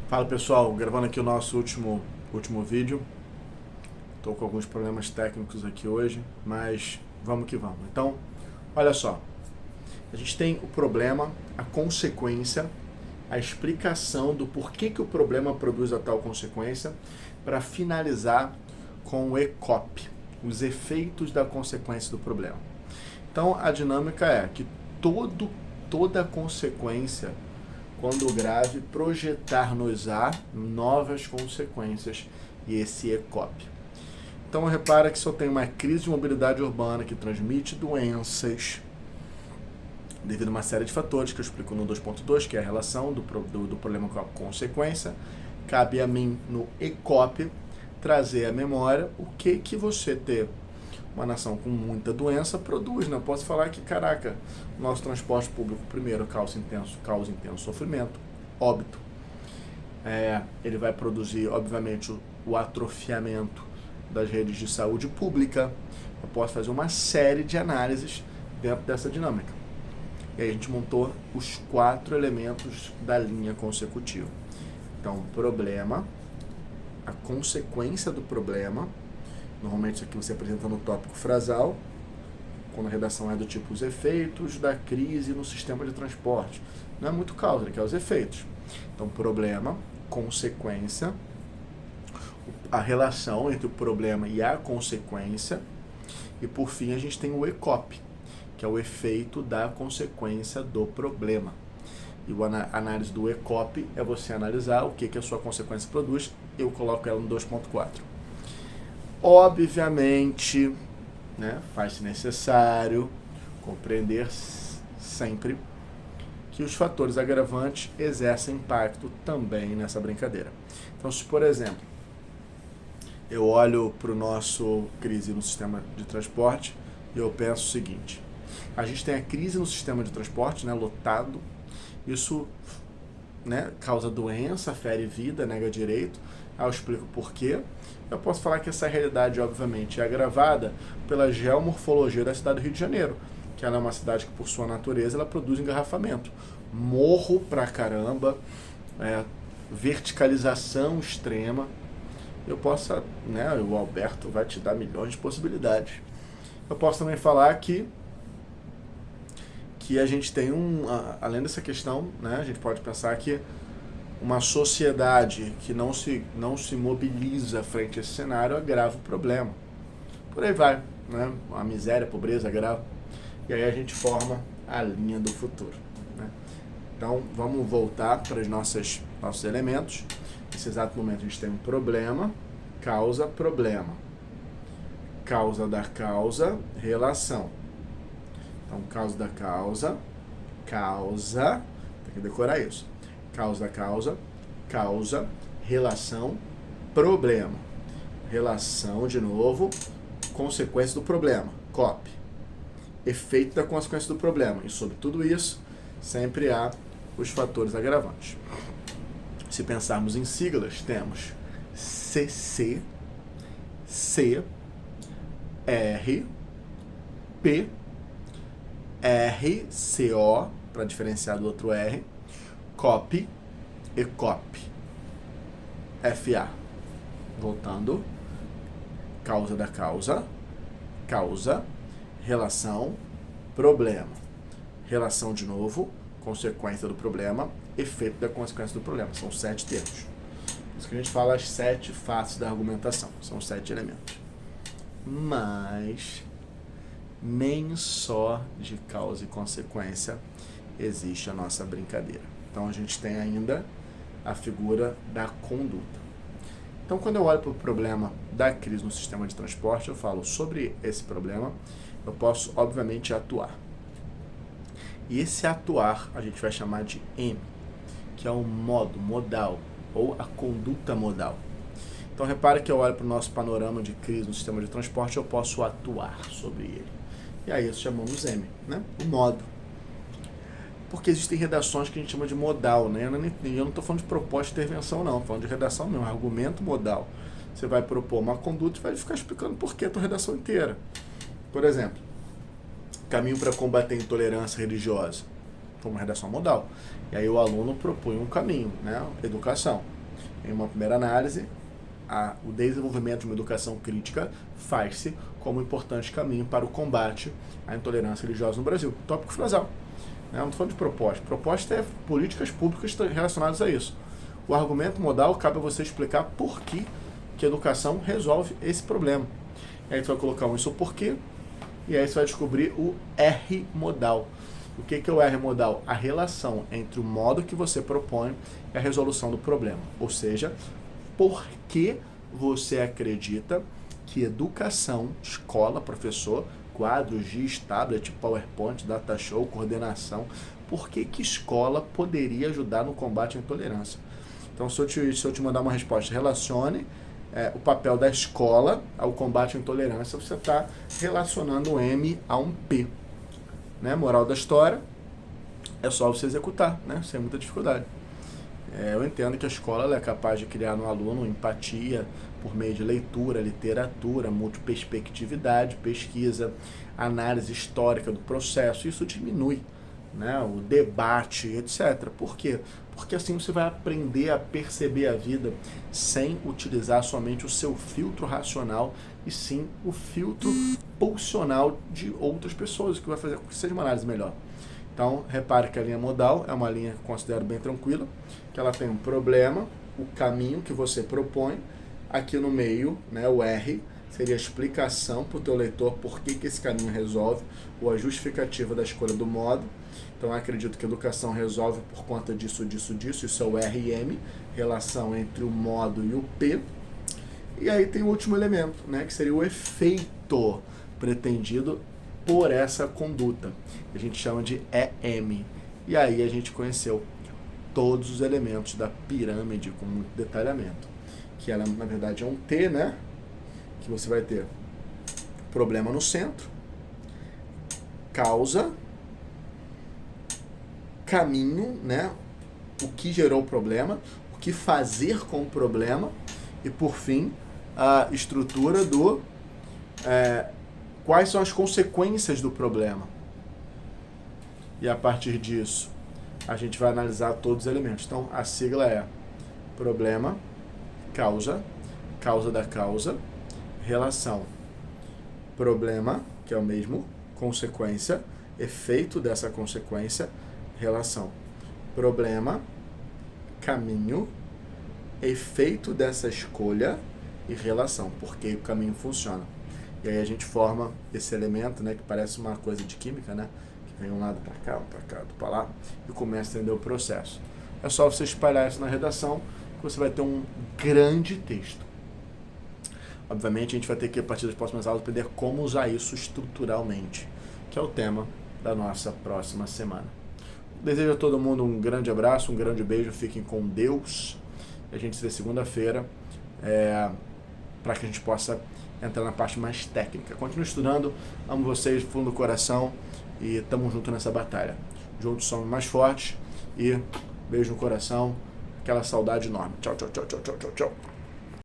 Fala pessoal, gravando aqui o nosso último vídeo. Estou com alguns problemas técnicos aqui hoje, mas vamos que vamos. Então, olha só, a gente tem o problema, a consequência, a explicação do porquê que o problema produz a tal consequência, para finalizar com o ECOP, os efeitos da consequência do problema. Então, a dinâmica é que toda consequência, quando grave, projetar-nos-á novas consequências, e esse ECOP. Então repara que se eu tenho uma crise de mobilidade urbana que transmite doenças, devido a uma série de fatores que eu explico no 2.2, que é a relação do problema com a consequência, cabe a mim no ECOP trazer à memória o que você ter uma nação com muita doença produz, né? Eu posso falar que, caraca, o nosso transporte público, primeiro, causa intenso sofrimento, óbito. Ele vai produzir, obviamente, o atrofiamento das redes de saúde pública. Eu posso fazer uma série de análises dentro dessa dinâmica. E aí a gente montou os 4 elementos da linha consecutiva. Então, problema, a consequência do problema. Normalmente isso aqui você apresenta no tópico frasal, quando a redação é do tipo os efeitos da crise no sistema de transporte. Não é muito causa, ele quer os efeitos. Então, problema, consequência, a relação entre o problema e a consequência, e por fim a gente tem o ECOP, que é o efeito da consequência do problema. E a análise do ECOP é você analisar o que a sua consequência produz. Eu coloco ela no 2.4. Obviamente, né, faz-se necessário compreender sempre que os fatores agravantes exercem impacto também nessa brincadeira. Então, se por exemplo, eu olho para o nosso crise no sistema de transporte e eu penso o seguinte: a gente tem a crise no sistema de transporte, né, lotado, isso, né, causa doença, fere vida, nega direito. Aí eu explico por quê. Eu posso falar que essa realidade, obviamente, é agravada pela geomorfologia da cidade do Rio de Janeiro, que ela é uma cidade que, por sua natureza, ela produz engarrafamento. Morro pra caramba, verticalização extrema. Eu posso, né, o Alberto vai te dar milhões de possibilidades. Eu posso também falar que a gente tem além dessa questão, né, a gente pode pensar que uma sociedade que não se mobiliza frente a esse cenário agrava o problema. Por aí vai, né? A miséria, a pobreza agrava. E aí a gente forma a linha do futuro, né? Então, vamos voltar para os nossos elementos. Nesse exato momento a gente tem um problema, causa, problema. Causa da causa, relação. Então, causa da causa, tem que decorar isso. Causa da causa, relação, problema. Relação, de novo, consequência do problema, COP. Efeito da consequência do problema. E sobre tudo isso, sempre há os fatores agravantes. Se pensarmos em siglas, temos CC, C, R, P, R, CO, para diferenciar do outro R, COP, ECOP, FA. Voltando, causa da causa, relação, problema. Relação de novo, consequência do problema, efeito da consequência do problema. São 7 termos. Por isso que a gente fala as 7 faces da argumentação. São 7 elementos. Mas nem só de causa e consequência existe a nossa brincadeira. Então a gente tem ainda a figura da conduta. Então quando eu olho para o problema da crise no sistema de transporte, eu falo sobre esse problema, eu posso obviamente atuar. E esse atuar a gente vai chamar de M, que é o modal, ou a conduta modal. Então repare que eu olho para o nosso panorama de crise no sistema de transporte, eu posso atuar sobre ele. E aí isso chamamos M, né? O modo. Porque existem redações que a gente chama de modal, né? Eu não estou falando de proposta de intervenção, não. Estou falando de redação mesmo, argumento modal. Você vai propor uma conduta e vai ficar explicando por que a tua redação inteira. Por exemplo, caminho para combater a intolerância religiosa. Foi uma redação modal. E aí o aluno propõe um caminho, né? Educação. em uma primeira análise, o desenvolvimento de uma educação crítica faz-se como um importante caminho para o combate à intolerância religiosa no Brasil. Tópico frasal. Não estou falando de proposta. Proposta é políticas públicas relacionadas a isso. O argumento modal cabe a você explicar por que a educação resolve esse problema. E aí você vai colocar um isso porquê, e aí você vai descobrir o R modal. O que é o R modal? A relação entre o modo que você propõe e a resolução do problema. Ou seja, por que você acredita que educação, escola, professor, quadros, GIS, tablet, PowerPoint, data show, coordenação, por que escola poderia ajudar no combate à intolerância? Então, se eu te mandar uma resposta, relacione o papel da escola ao combate à intolerância, você está relacionando um M a um P. Né? Moral da história, é só você executar, né? Sem muita dificuldade. Eu entendo que a escola é capaz de criar no aluno empatia por meio de leitura, literatura, multiperspectividade, pesquisa, análise histórica do processo. Isso diminui, né, o debate, etc. Por quê? Porque assim você vai aprender a perceber a vida sem utilizar somente o seu filtro racional e sim o filtro pulsional de outras pessoas, o que vai fazer com que seja uma análise melhor. Então, repare que a linha modal é uma linha que eu considero bem tranquila, que ela tem um problema, o caminho que você propõe, aqui no meio, né, o R, seria a explicação para o teu leitor por que esse caminho resolve, ou a justificativa da escolha do modo. Então, eu acredito que a educação resolve por conta disso, isso é o R e M, relação entre o modo e o P. E aí tem o último elemento, né, que seria o efeito pretendido por essa conduta. A gente chama de EM. E aí a gente conheceu todos os elementos da pirâmide com muito detalhamento. Que ela, na verdade, é um T, né? Que você vai ter problema no centro, causa, caminho, né? O que gerou o problema, o que fazer com o problema e, por fim, a estrutura do... quais são as consequências do problema. E a partir disso, a gente vai analisar todos os elementos. Então, a sigla é problema, causa, causa da causa, relação. Problema, que é o mesmo, consequência, efeito dessa consequência, relação. Problema, caminho, efeito dessa escolha e relação, porque o caminho funciona. E aí a gente forma esse elemento, né, que parece uma coisa de química, né, que vem um lado para cá, outro para lá, e começa a entender o processo. É só você espalhar isso na redação, que você vai ter um grande texto. Obviamente, a gente vai ter que, a partir das próximas aulas, aprender como usar isso estruturalmente, que é o tema da nossa próxima semana. Desejo a todo mundo um grande abraço, um grande beijo, fiquem com Deus. A gente se vê segunda-feira, para que a gente possa entrar na parte mais técnica. Continue estudando, amo vocês do fundo do coração e estamos juntos nessa batalha. Juntos somos mais fortes e beijo no coração, aquela saudade enorme. Tchau, tchau, tchau, tchau, tchau, tchau.